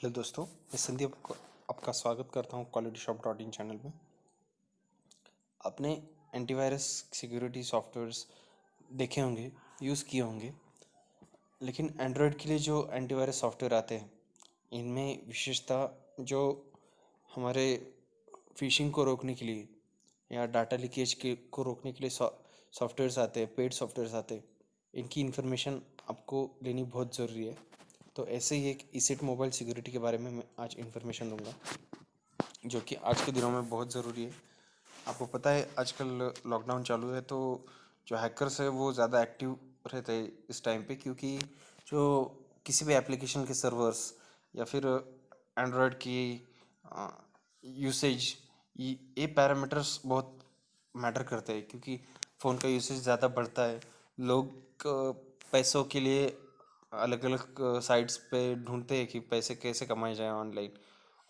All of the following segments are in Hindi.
हेलो दोस्तों, मैं संदीप आपका स्वागत करता हूँ quality shop dot in channel में। आपने एंटीवायरस सिक्योरिटी सॉफ्टवेयर्स देखे होंगे, यूज़ किए होंगे, लेकिन एंड्रॉयड के लिए जो एंटीवायरस सॉफ्टवेयर आते हैं इनमें विशेषता जो हमारे फिशिंग को रोकने के लिए या डाटा लीकेज के को रोकने के लिए सॉफ्टवेयर्स आते हैं, पेड सॉफ्टवेयर्स आते हैं, इनकी इन्फॉर्मेशन आपको लेनी बहुत ज़रूरी है। तो ऐसे ही एक ईसेट मोबाइल सिक्योरिटी के बारे में मैं आज इन्फॉर्मेशन दूंगा, जो कि आज के दिनों में बहुत ज़रूरी है। आपको पता है आजकल लॉकडाउन चालू है, तो जो हैकर्स है वो ज़्यादा एक्टिव रहते हैं इस टाइम पे, क्योंकि जो किसी भी एप्लीकेशन के सर्वर्स या फिर एंड्रॉयड की यूसेज, ये पैरामीटर्स बहुत मैटर करते हैं, क्योंकि फ़ोन का यूसेज ज़्यादा बढ़ता है। लोग पैसों के लिए अलग अलग साइट्स पे ढूंढते हैं कि पैसे कैसे कमाए जाए ऑनलाइन,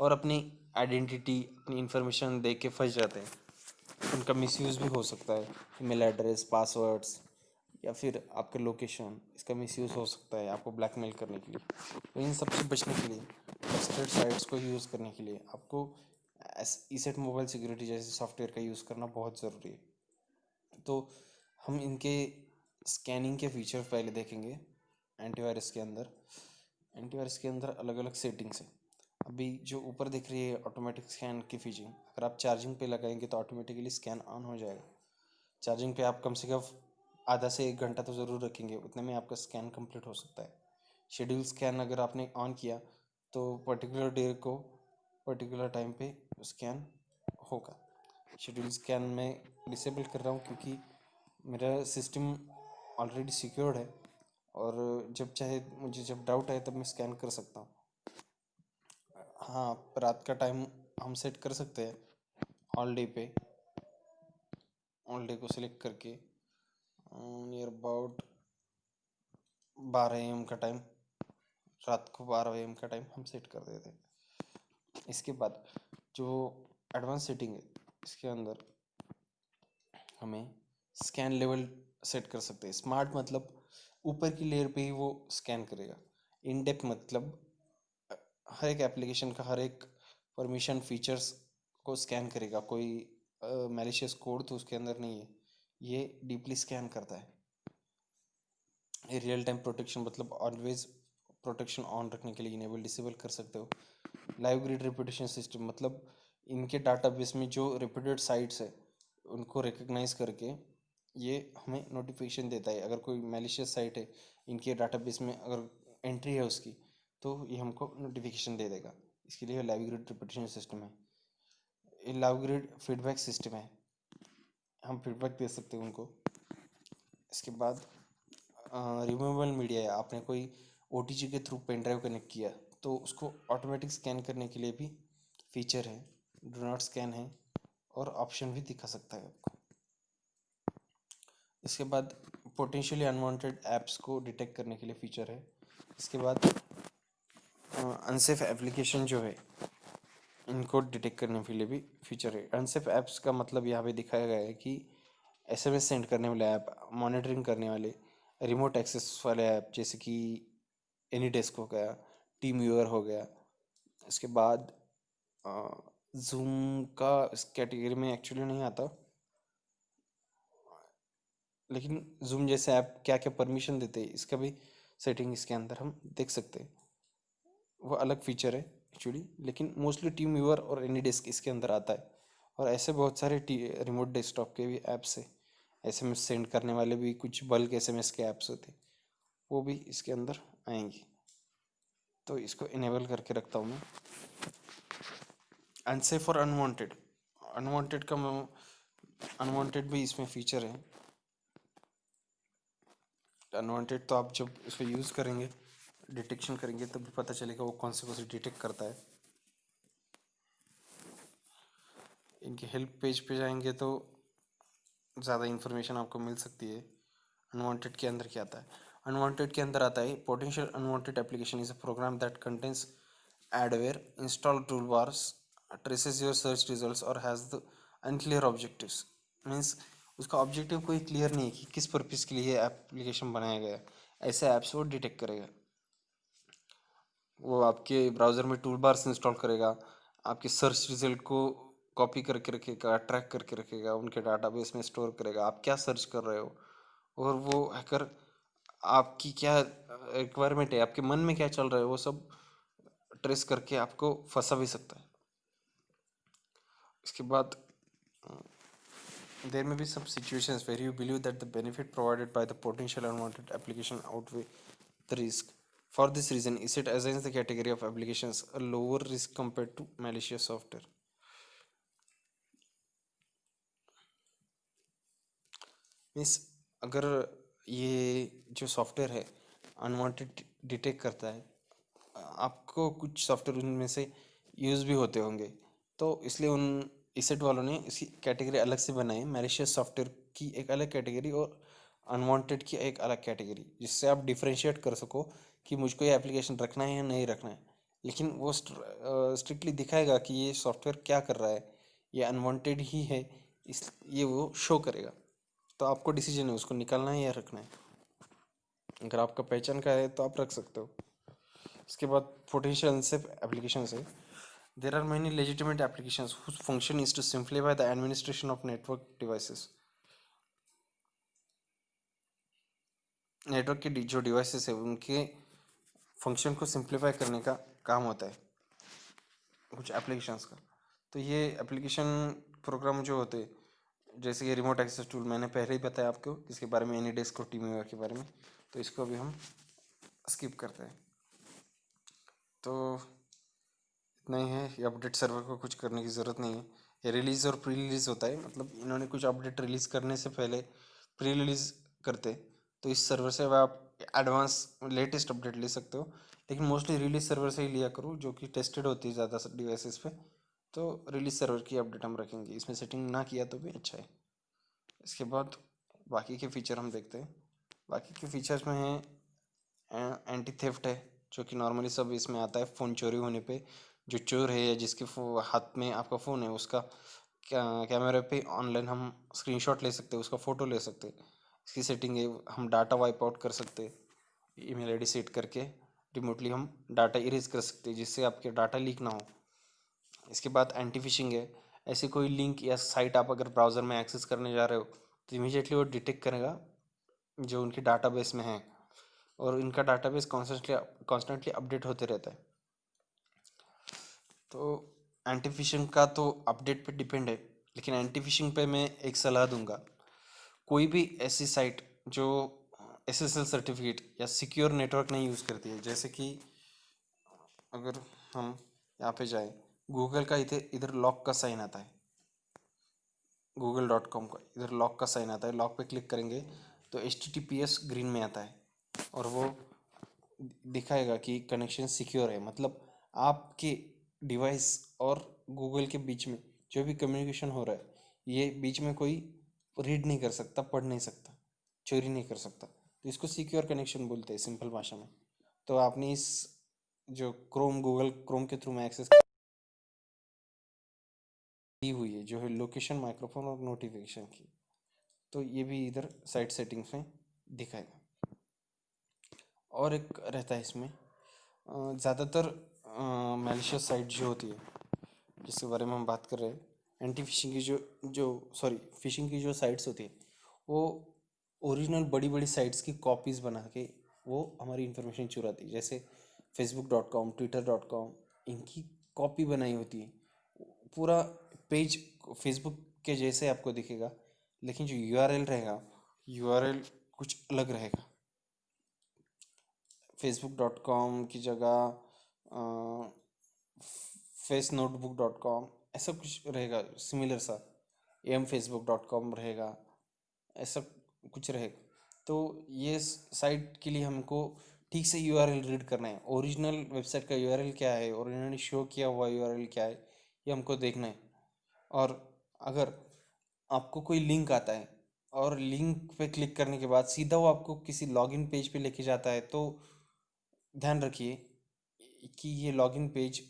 और अपनी आइडेंटिटी, अपनी इंफॉर्मेशन दे के फंस जाते हैं। उनका मिसयूज़ भी हो सकता है, ईमेल एड्रेस, पासवर्ड्स या फिर आपके लोकेशन, इसका मिसयूज़ हो सकता है आपको ब्लैकमेल करने के लिए। तो इन सबसे बचने के लिए, ट्रस्टेड साइट्स को यूज़ करने के लिए आपको ईसेट मोबाइल सिक्योरिटी जैसे सॉफ्टवेयर का यूज़ करना बहुत ज़रूरी है। तो हम इनके स्कैनिंग के फीचर पहले देखेंगे। एंटीवायरस के अंदर अलग अलग सेटिंग्स है। अभी जो ऊपर दिख रही है ऑटोमेटिक स्कैन की फीचर, अगर आप चार्जिंग पे लगाएंगे तो ऑटोमेटिकली स्कैन ऑन हो जाएगा। चार्जिंग पे आप कम से कम आधा से 1 घंटा तो ज़रूर रखेंगे, उतने में आपका स्कैन कंप्लीट हो सकता है। शेड्यूल स्कैन अगर आपने ऑन किया तो पर्टिकुलर डे को पर्टिकुलर टाइम पे स्कैन होगा। शेड्यूल स्कैन में डिसेबल कर रहा हूँ क्योंकि मेरा सिस्टम ऑलरेडी सिक्योर्ड है, और जब चाहे मुझे जब डाउट आए तब मैं स्कैन कर सकता हूँ। हाँ, रात का टाइम हम सेट कर सकते हैं ऑल डे पे, ऑल डे को सिलेक्ट करके नियर अबाउट 12 AM का टाइम, रात को 12 AM का टाइम हम सेट कर देते हैं। इसके बाद जो एडवांस सेटिंग है, इसके अंदर हमें स्कैन लेवल सेट कर सकते हैं। स्मार्ट मतलब ऊपर की लेयर पे ही वो स्कैन करेगा। इन डेप्थ मतलब हर एक एप्लीकेशन का हर एक परमिशन फीचर्स को स्कैन करेगा। कोई मैलिशियस कोड तो उसके अंदर नहीं है, ये डीपली स्कैन करता है। ये रियल टाइम प्रोटेक्शन मतलब ऑलवेज प्रोटेक्शन ऑन रखने के लिए इनेबल डिसेबल कर सकते हो। लाइव ग्रिड रेपुटेशन सिस्टम मतलब इनके डाटाबेस में जो रेपुटेड साइट्स है उनको रिकग्नाइज करके ये हमें नोटिफिकेशन देता है। अगर कोई मैलिशियस साइट है इनके डाटाबेस में, अगर एंट्री है उसकी, तो ये हमको नोटिफिकेशन दे देगा। इसके लिए लाइव ग्रिड रेपुटेशन सिस्टम है। ये लाइव ग्रिड फीडबैक सिस्टम है, हम फीडबैक दे सकते हैं उनको। इसके बाद रिमूवेबल मीडिया है। आपने कोई OTG के थ्रू पेन ड्राइव कनेक्ट किया तो उसको ऑटोमेटिक स्कैन करने के लिए भी फीचर है। डू नॉट स्कैन है, और ऑप्शन भी दिखा सकता है आपको। इसके बाद पोटेंशियली अनवांटेड ऐप्स को डिटेक्ट करने के लिए फीचर है। इसके बाद अनसेफ एप्लीकेशन जो है इनको डिटेक्ट करने के लिए भी फीचर है। अनसेफ ऐप्स का मतलब यहाँ पे दिखाया गया है कि SMS सेंड करने वाले ऐप, मॉनिटरिंग करने वाले, रिमोट एक्सेस वाले ऐप जैसे कि एनीडेस्क हो गया, टीम व्यूअर हो गया। इसके बाद जूम का इस कैटेगरी में एक्चुअली नहीं आता, लेकिन जूम जैसे ऐप क्या क्या परमिशन देते हैं इसका भी सेटिंग इसके अंदर हम देख सकते हैं। वो अलग फीचर है एक्चुअली, लेकिन मोस्टली टीम व्यूअर और एनीडेस्क इसके अंदर आता है। और ऐसे बहुत सारे रिमोट डेस्कटॉप के भी ऐप्स है। SMS सेंड करने वाले भी कुछ बल्क SMS के ऐप्स होते, वो भी इसके अंदर आएंगे। तो इसको इनेबल करके रखता हूँ मैं। अनसेफ और अनवांटेड, अनवांटेड का अनवांटेड भी इसमें फीचर है। अनवांटेड तो आप जब इसको यूज़ करेंगे, डिटेक्शन करेंगे, तब भी पता चलेगा वो कौन से डिटेक्ट करता है। इनके हेल्प पेज पे जाएंगे तो ज़्यादा इन्फॉर्मेशन आपको मिल सकती है। अनवांटेड के अंदर क्या आता है? अनवांटेड के अंदर आता है potential unwanted application is a program that contains adware install toolbars, traces your search results और has the unclear objectives. Means उसका ऑब्जेक्टिव कोई क्लियर नहीं है कि किस पर्पज़ के लिए एप्लीकेशन बनाया गया है। ऐसे ऐप्स वो डिटेक्ट करेगा। वो आपके ब्राउज़र में टूल बार से इंस्टॉल करेगा, आपके सर्च रिजल्ट को कॉपी करके रखेगा, ट्रैक करके रखेगा, उनके डाटाबेस में स्टोर करेगा आप क्या सर्च कर रहे हो। और वो हैकर आपकी क्या रिक्वायरमेंट है, आपके मन में क्या चल रहा है, वो सब ट्रेस करके आपको फंसा भी सकता है। इसके बाद there may be some situations where you believe that the benefit provided by the potential unwanted application outweigh the risk. For this reason, ESET assigns the category of applications a lower risk compared to malicious software. Means अगर ये जो सॉफ्टवेयर है अनवांटेड डिटेक्ट करता है, आपको कुछ सॉफ्टवेयर उनमें से यूज़ भी होते होंगे, तो इसलिए उन इसेट वालों ने इसकी कैटेगरी अलग से बनाई, मैलिशियस सॉफ्टवेयर की एक अलग कैटेगरी और अनवांटेड की एक अलग कैटेगरी, जिससे आप डिफ्रेंशिएट कर सको कि मुझको ये एप्लीकेशन रखना है या नहीं रखना है। लेकिन वो स्ट्रिक्टली दिखाएगा कि ये सॉफ्टवेयर क्या कर रहा है, ये अनवांटेड ही है, इस ये वो शो करेगा। तो आपको डिसीजन है उसको निकालना है या रखना है। अगर आपका पहचान का है तो आप रख सकते हो। इसके बाद पोटेंशियल अनसेफ एप्लीकेशन है। There are many legitimate application whose function is to simplify the administration of network devices. Network के जो डिवाइसेस है उनके फंक्शन को सिंप्लीफाई करने का काम होता है कुछ एप्लीकेशंस का। तो ये एप्लीकेशन प्रोग्राम जो होते हैं जैसे कि रिमोट एक्सेस टूल, मैंने पहले ही बताया आपको इसके बारे में, एनीडेस्क और टीमवेयर के बारे में, तो इसको भी हम स्किप करते हैं। तो इतना ही है, ये अपडेट सर्वर को कुछ करने की ज़रूरत नहीं है। ये रिलीज़ और प्री रिलीज़ होता है, मतलब इन्होंने कुछ अपडेट रिलीज़ करने से पहले प्री रिलीज़ करते, तो इस सर्वर से आप एडवांस लेटेस्ट अपडेट ले सकते हो। लेकिन मोस्टली रिलीज सर्वर से ही लिया करो जो कि टेस्टेड होती है ज़्यादा डिवाइसेस पे। तो रिलीज सर्वर की अपडेट हम रखेंगे, इसमें सेटिंग ना किया तो भी अच्छा है। इसके बाद बाकी के फीचर हम देखते हैं। बाकी के फीचर्स में है एंटी थेफ्ट है, जो कि नॉर्मली सब इसमें आता है। फ़ोन चोरी होने पे जो चोर है या जिसके हाथ में आपका फ़ोन है उसका कैमरे पे ऑनलाइन हम स्क्रीनशॉट ले सकते हैं, उसका फ़ोटो ले सकते हैं। इसकी सेटिंग है, हम डाटा वाइप आउट कर सकते हैं, ईमेल आईडी सेट करके रिमोटली हम डाटा इरेज कर सकते हैं जिससे आपके डाटा लीक ना हो। इसके बाद एंटी फिशिंग है, ऐसे कोई लिंक या साइट आप अगर ब्राउज़र में एक्सेस करने जा रहे हो तो इमीडिएटली वो डिटेक्ट करेगा जो उनके डाटाबेस में है, और इनका डाटाबेस कॉन्स्टेंटली अपडेट होते रहता है। तो एंटी फिशिंग का तो अपडेट पे डिपेंड है, लेकिन एंटी फिशिंग पे मैं एक सलाह दूंगा। कोई भी ऐसी साइट जो SSL सर्टिफिकेट या सिक्योर नेटवर्क नहीं यूज़ करती है, जैसे कि अगर हम यहाँ पे जाए, गूगल का इधर लॉक का साइन आता है, google.com का इधर लॉक का साइन आता है, लॉक पे क्लिक करेंगे तो HTTPS ग्रीन में आता है और वो दिखाएगा कि कनेक्शन सिक्योर है। मतलब आपके डिवाइस और गूगल के बीच में जो भी कम्युनिकेशन हो रहा है ये बीच में कोई रीड नहीं कर सकता, पढ़ नहीं सकता, चोरी नहीं कर सकता। तो इसको सिक्योर कनेक्शन बोलते हैं सिंपल भाषा में। तो आपने इस जो गूगल क्रोम के थ्रू में एक्सेस दी हुई है जो है लोकेशन, माइक्रोफोन और नोटिफिकेशन की, तो ये भी इधर साइट सेटिंग्स में दिखाएगा। और एक रहता है इसमें ज़्यादातर मैलिशियस साइट जो होती है जिसके बारे में हम बात कर रहे हैं, एंटी फिशिंग की फिशिंग की जो साइट्स होती है वो ओरिजिनल बड़ी बड़ी साइट्स की कॉपीज़ बना के वो हमारी इन्फॉर्मेशन चुराती है। जैसे facebook.com, twitter.com, इनकी कॉपी बनाई होती है, पूरा पेज फेसबुक के जैसे आपको दिखेगा, लेकिन जो URL रहेगा URL कुछ अलग रहेगा। facebook.com की जगह facenotebook.com ऐसा कुछ रहेगा सिमिलर सा, mfacebook.com रहेगा, ऐसा कुछ रहेगा। तो ये साइट के लिए हमको ठीक से URL रीड करना है, ओरिजिनल वेबसाइट का URL क्या है और इन्होंने शो किया हुआ URL क्या है, ये हमको देखना है। और अगर आपको कोई लिंक आता है और लिंक पे क्लिक करने के बाद सीधा वो आपको किसी लॉगिन पेज पे लेके जाता है, तो ध्यान रखिए कि ये लॉगिन पेज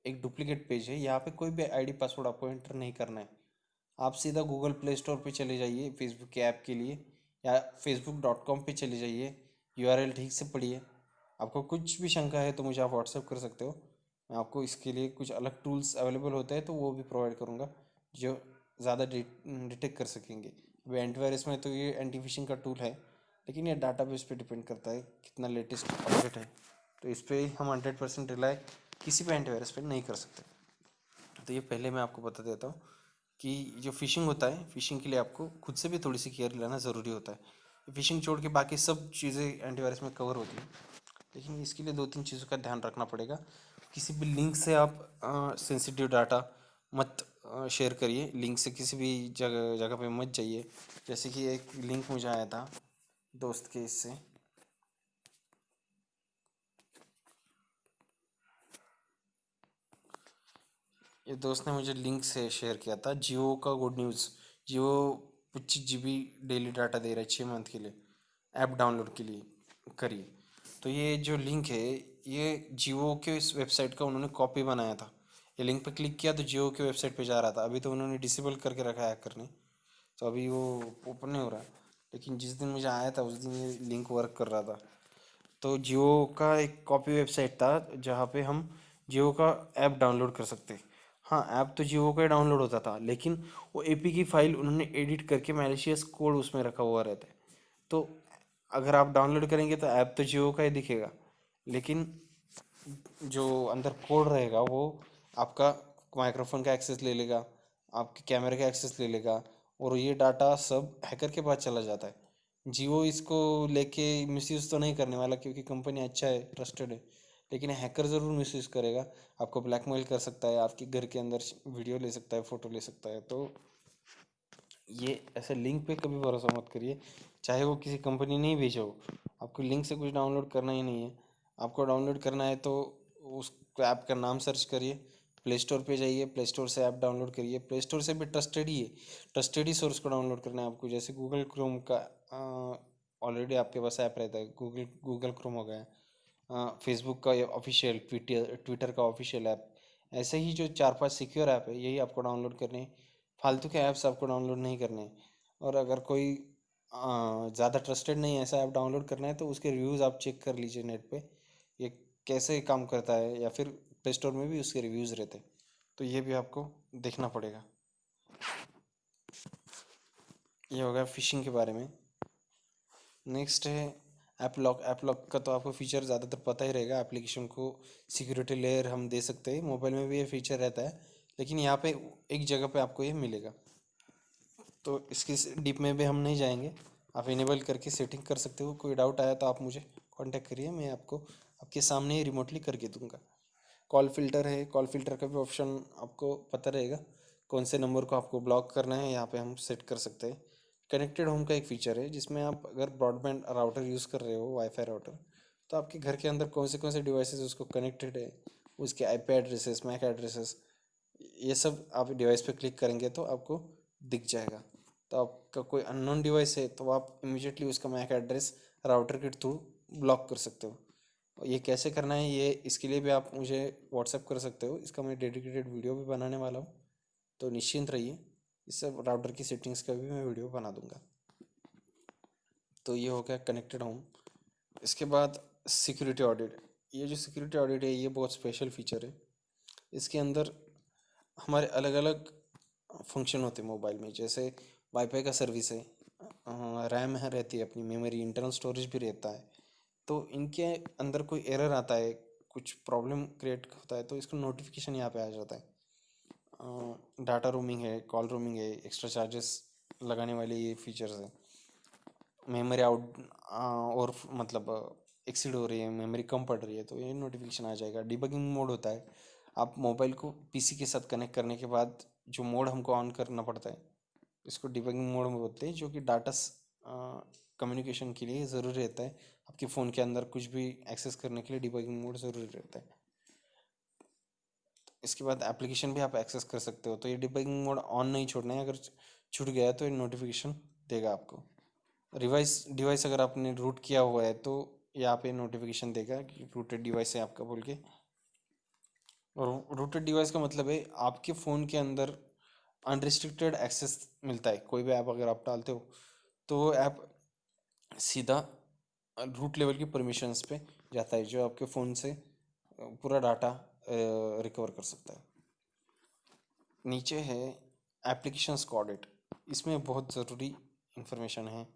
एक डुप्लीकेट पेज है। यहाँ पे कोई भी आईडी पासवर्ड आपको एंटर नहीं करना है। आप सीधा गूगल प्ले स्टोर पे चले जाइए फेसबुक के ऐप के लिए, या facebook.com पे चले जाइए, URL ठीक से पढ़िए, आपको कुछ भी शंका है तो मुझे आप व्हाट्सएप कर सकते हो। मैं आपको इसके लिए कुछ अलग टूल्स अवेलेबल होते हैं तो वो भी प्रोवाइड करूँगा जो ज़्यादा डिटेक्ट कर सकेंगे। अभी एंटीवायरस में तो ये एंटी फिशिंग का टूल है, लेकिन ये डाटाबेस पे डिपेंड करता है कितना लेटेस्ट अपडेट है, तो इस पर हम 100% रिलाई किसी भी एंटीवायरस पे नहीं कर सकते। तो ये पहले मैं आपको बता देता हूँ कि जो फिशिंग होता है, फिशिंग के लिए आपको खुद से भी थोड़ी सी केयर लेना ज़रूरी होता है। फिशिंग छोड़ के बाकी सब चीज़ें एंटीवायरस में कवर होती हैं, लेकिन इसके लिए 2-3 चीज़ों का ध्यान रखना पड़ेगा। किसी भी लिंक से आप सेंसिटिव डाटा मत शेयर करिए, लिंक से किसी भी जगह जगह पे मत जाइए। जैसे कि एक लिंक मुझे आया था दोस्त के इससे, ये दोस्त ने मुझे लिंक से शेयर किया था जियो का गुड न्यूज़। जियो 25 GB डेली डाटा दे रहा है 6 मंथ के लिए, ऐप डाउनलोड के लिए करिए। तो ये जो लिंक है ये जियो के इस वेबसाइट का उन्होंने कॉपी बनाया था। ये लिंक पे क्लिक किया तो जियो के वेबसाइट पे जा रहा था। अभी तो उन्होंने डिसेबल करके रखा है हैकर ने, तो अभी वो ओपन नहीं हो रहा है। लेकिन जिस दिन मुझे आया था उस दिन ये लिंक वर्क कर रहा था। तो जियो का एक कॉपी वेबसाइट था जहाँ पे हम जियो का ऐप डाउनलोड कर सकते। हाँ, ऐप तो जियो का ही डाउनलोड होता था, लेकिन वो एपी की फाइल उन्होंने एडिट करके मैलिशियस कोड उसमें रखा हुआ रहता है। तो अगर आप डाउनलोड करेंगे तो ऐप तो जियो का ही दिखेगा, लेकिन जो अंदर कोड रहेगा वो आपका माइक्रोफोन का एक्सेस ले लेगा, आपके कैमरे का एक्सेस ले लेगा, और ये डाटा सब हैकर के पास चला जाता है। जियो इसको लेके मिसयूज़ तो नहीं करने वाला क्योंकि कंपनी अच्छा है, ट्रस्टेड है, लेकिन हैकर ज़रूर मिसयूज़ करेगा। आपको ब्लैकमेल कर सकता है, आपके घर के अंदर वीडियो ले सकता है, फ़ोटो ले सकता है। तो ये ऐसे लिंक पे कभी भरोसा मत करिए, चाहे वो किसी कंपनी ने ही भेजा हो। आपको लिंक से कुछ डाउनलोड करना ही नहीं है। आपको डाउनलोड करना है तो उस ऐप का नाम सर्च करिए, प्ले स्टोर पे जाइए, प्ले स्टोर से ऐप डाउनलोड करिए। प्ले स्टोर से भी ट्रस्टेड ही है, ट्रस्टेड ही सोर्स को डाउनलोड करना है आपको। जैसे गूगल क्रोम का ऑलरेडी आपके पास ऐप रहता है, गूगल गूगल क्रोम हो गया, फेसबुक का ऑफिशियल, ट्विटर ट्विटर का ऑफिशियल ऐप। ऐसे ही जो 4-5 सिक्योर ऐप है यही आपको डाउनलोड करने हैं, फालतू के ऐप्स आपको डाउनलोड नहीं करने हैं। और अगर कोई ज़्यादा ट्रस्टेड नहीं है ऐसा ऐप डाउनलोड करना है तो उसके रिव्यूज़ आप चेक कर लीजिए नेट पे, ये कैसे काम करता है, या फिर प्ले स्टोर में भी उसके रिव्यूज़ रहते हैं, तो ये भी आपको देखना पड़ेगा। ये होगा फिशिंग के बारे में। नेक्स्ट है ऐप लॉक। ऐप लॉक का तो आपको फीचर ज़्यादातर पता ही रहेगा। एप्लीकेशन को सिक्योरिटी लेयर हम दे सकते हैं, मोबाइल में भी ये फीचर रहता है, लेकिन यहाँ पे एक जगह पे आपको ये मिलेगा। तो इसकी डीप में भी हम नहीं जाएंगे, आप इनेबल करके सेटिंग कर सकते हो। कोई डाउट आया तो आप मुझे कांटेक्ट करिए, मैं आपको आपके सामने ही रिमोटली करके दूंगा। कॉल फिल्टर है, कॉल फिल्टर का भी ऑप्शन आपको पता रहेगा, कौन से नंबर को आपको ब्लॉक करना है यहाँ पे हम सेट कर सकते हैं। कनेक्टेड होम का एक फ़ीचर है जिसमें आप अगर ब्रॉडबैंड राउटर यूज़ कर रहे हो, वाईफाई राउटर, तो आपके घर के अंदर कौन से डिवाइसेस उसको कनेक्टेड है, उसके आईपी एड्रेसेस, मैक एड्रेसेस, ये सब आप डिवाइस पे क्लिक करेंगे तो आपको दिख जाएगा। तो आपका कोई अननोन डिवाइस है तो आप इमीडिएटली उसका मैक एड्रेस राउटर के थ्रू ब्लॉक कर सकते हो। और ये कैसे करना है, ये इसके लिए भी आप मुझे व्हाट्सएप कर सकते हो, इसका मैं डेडिकेटेड वीडियो भी बनाने वाला हूँ, तो निश्चिंत रहिए, इस सब राउटर की सेटिंग्स का भी मैं वीडियो बना दूंगा। तो ये हो गया कनेक्टेड होम। इसके बाद सिक्योरिटी ऑडिट। ये जो सिक्योरिटी ऑडिट है ये बहुत स्पेशल फीचर है। इसके अंदर हमारे अलग अलग फंक्शन होते हैं मोबाइल में, जैसे वाईफाई का सर्विस है, रैम है रहती है अपनी, मेमोरी, इंटरनल स्टोरेज भी रहता है। तो इनके अंदर कोई एरर आता है, कुछ प्रॉब्लम क्रिएट होता है तो इसका नोटिफिकेशन यहाँ पे आ जाता है। डाटा रोमिंग है, कॉल रोमिंग है, एक्स्ट्रा चार्जेस लगाने वाले ये फीचर्स है। मेमोरी आउट और मतलब एक्सीड हो रही है, मेमोरी कम पड़ रही है, तो ये नोटिफिकेशन आ जाएगा। डिबगिंग मोड होता है, आप मोबाइल को पीसी के साथ कनेक्ट करने के बाद जो मोड हमको ऑन करना पड़ता है, इसको डिबगिंग मोड में बोलते हैं, जो कि डाटा कम्युनिकेशन के लिए ज़रूरी रहता है। आपके फ़ोन के अंदर कुछ भी एक्सेस करने के लिए डिबगिंग मोड ज़रूरी रहता है। इसके बाद एप्लीकेशन भी आप एक्सेस कर सकते हो, तो ये डिबगिंग मोड ऑन नहीं छोड़ना है, अगर छूट गया तो ये नोटिफिकेशन देगा आपको। रिवाइस डिवाइस अगर आपने रूट किया हुआ है तो यहाँ पे नोटिफिकेशन देगा कि रूटेड डिवाइस है आपका बोल के। और रूटेड डिवाइस का मतलब है आपके फ़ोन के अंदर अनरिस्ट्रिक्टेड एक्सेस मिलता है। कोई भी ऐप अगर आप डालते हो तो वो ऐप सीधा रूट लेवल की परमिशंस पे जाता है जो आपके फ़ोन से पूरा डाटा रिकवर कर सकता है। नीचे है एप्लीकेशंस का ऑडिट। इसमें बहुत ज़रूरी इंफॉर्मेशन है।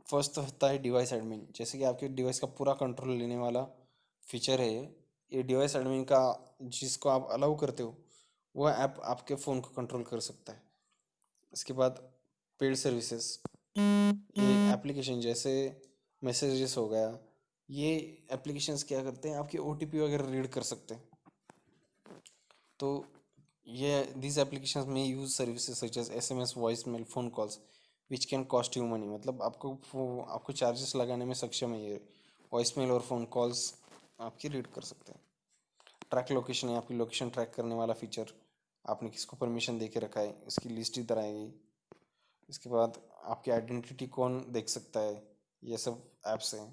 फर्स्ट तो होता है डिवाइस एडमिन, जैसे कि आपके डिवाइस का पूरा कंट्रोल लेने वाला फीचर है ये डिवाइस एडमिन का। जिसको आप अलाउ करते हो वो ऐप आपके फ़ोन को कंट्रोल कर सकता है। इसके बाद पेड सर्विसेज, ये एप्लीकेशन जैसे मैसेजेस हो गया, ये एप्लीकेशंस क्या करते हैं आपकी ओटीपी वगैरह रीड कर सकते हैं। तो ये these applications may use services such as SMS, voicemail, phone calls which can cost you money। मतलब आपको चार्जेस लगाने में सक्षम है ये वॉइसमेल और फ़ोन कॉल्स आपकी रीड कर सकते हैं। ट्रैक लोकेशन है, आपकी लोकेशन ट्रैक करने वाला फीचर, आपने किसको परमिशन दे के रखा है इसकी लिस्ट इधर आएगी। इसके बाद आपकी आइडेंटिटी कौन देख सकता है, ये सब ऐप्स हैं।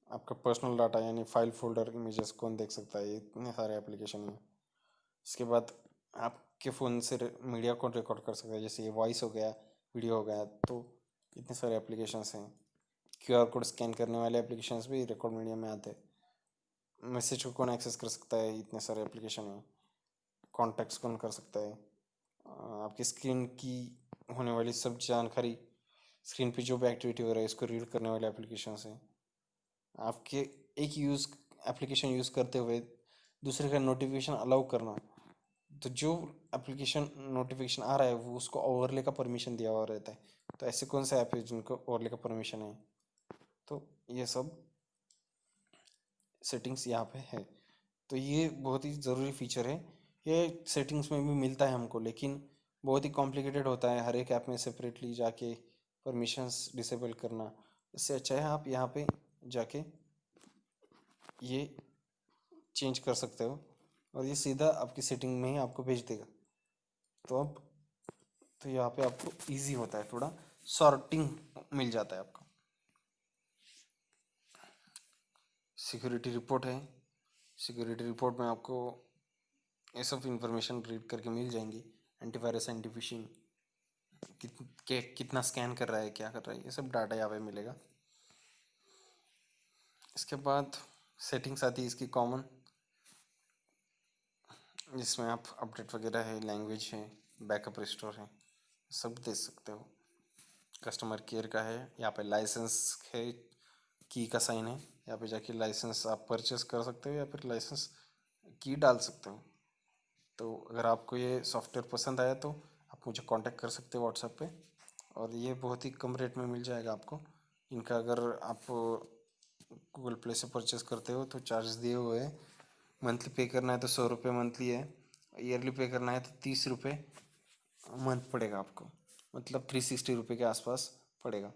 आपका पर्सनल डाटा यानी फाइल फोल्डर इमेजेस कौन देख सकता है, ये इतने सारे एप्लीकेशन हैं। इसके बाद आपके फ़ोन से मीडिया को रिकॉर्ड कर सकते हैं, जैसे ये वॉइस हो गया, वीडियो हो गया, तो इतने सारे एप्लीकेशंस हैं। क्यूआर कोड स्कैन करने वाले एप्लीकेशंस भी रिकॉर्ड मीडिया में आते हैं। मैसेज को कौन एक्सेस कर सकता है, इतने सारे एप्लीकेशन हैं। कॉन्टैक्ट्स कौन कर सकता है, आपकी स्क्रीन की होने वाली सब जानकारी, स्क्रीन पे जो भी एक्टिविटी हो रहा है इसको रीड करने वाले एप्लीकेशंस हैं। आपके एक एप्लीकेशन यूज़ करते हुए दूसरे का नोटिफिकेशन अलाउ करना, तो जो एप्लीकेशन नोटिफिकेशन आ रहा है वो उसको ओवरले का परमिशन दिया हुआ रहता है। तो ऐसे कौन सा ऐप है जिनको ओवरले का परमिशन है, तो ये सब सेटिंग्स यहाँ पे है। तो ये बहुत ही ज़रूरी फीचर है। ये सेटिंग्स में भी मिलता है हमको, लेकिन बहुत ही कॉम्प्लिकेटेड होता है हर एक ऐप में सेपरेटली जाके परमिशंस डिसेबल करना। इससे अच्छा है आप यहाँ पे जाके ये चेंज कर सकते हो और ये सीधा आपकी सेटिंग में ही आपको भेज देगा। तो अब तो यहाँ पे आपको इजी होता है, थोड़ा सॉर्टिंग मिल जाता है आपको। सिक्योरिटी रिपोर्ट है। सिक्योरिटी रिपोर्ट में आपको ये सब इंफॉर्मेशन रीड करके मिल जाएंगी। एंटीवायरस, एंटी फिशिंग, कितना स्कैन कर रहा है, क्या कर रहा है, ये सब डाटा यहाँ पे मिलेगा। इसके बाद सेटिंग्स आती है इसकी कॉमन, जिसमें आप अपडेट वगैरह है, लैंग्वेज है, बैकअप रिस्टोर है, सब दे सकते हो। कस्टमर केयर का है, यहाँ पे लाइसेंस है, की का साइन है, यहाँ पे जाके लाइसेंस आप परचेस कर सकते हो या फिर लाइसेंस की डाल सकते हो। तो अगर आपको ये सॉफ्टवेयर पसंद आया तो आप मुझे कांटेक्ट कर सकते हो व्हाट्सएप पे, और ये बहुत ही कम रेट में मिल जाएगा आपको। इनका अगर आप गूगल प्ले से परचेस करते हो तो चार्ज दिए हुए हैं। मंथली पे करना है तो 100 रुपये मंथली है, ईयरली पे करना है तो 30 रुपये मंथ पड़ेगा आपको, मतलब 360 रुपये के आसपास पड़ेगा,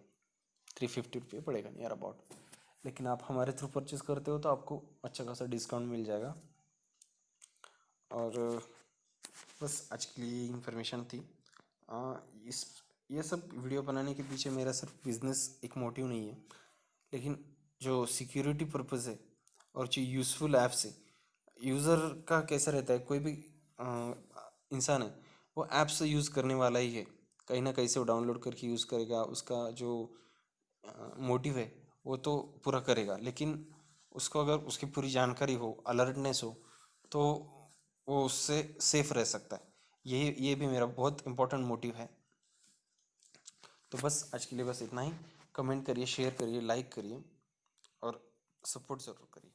350 रुपये पड़ेगा नियर अबाउट। लेकिन आप हमारे थ्रू परचेस करते हो तो आपको अच्छा खासा डिस्काउंट मिल जाएगा। और बस आज के लिए इन्फॉर्मेशन थी। इस ये सब वीडियो बनाने के पीछे मेरा सिर्फ बिजनेस एक मोटिव नहीं है, लेकिन जो सिक्योरिटी पर्पज़ है और जो यूज़फुल ऐप्स है, यूज़र का कैसा रहता है, कोई भी इंसान है वो ऐप्स यूज़ करने वाला ही है, कहीं ना कहीं से वो डाउनलोड करके यूज़ करेगा, उसका जो मोटिव है वो तो पूरा करेगा। लेकिन उसको अगर उसकी पूरी जानकारी हो, अलर्टनेस हो, तो वो उससे सेफ रह सकता है। ये भी मेरा बहुत इम्पोर्टेंट मोटिव है। तो बस आज के लिए बस इतना ही। कमेंट करिए, शेयर करिए, लाइक करिए और सपोर्ट ज़रूर करिए।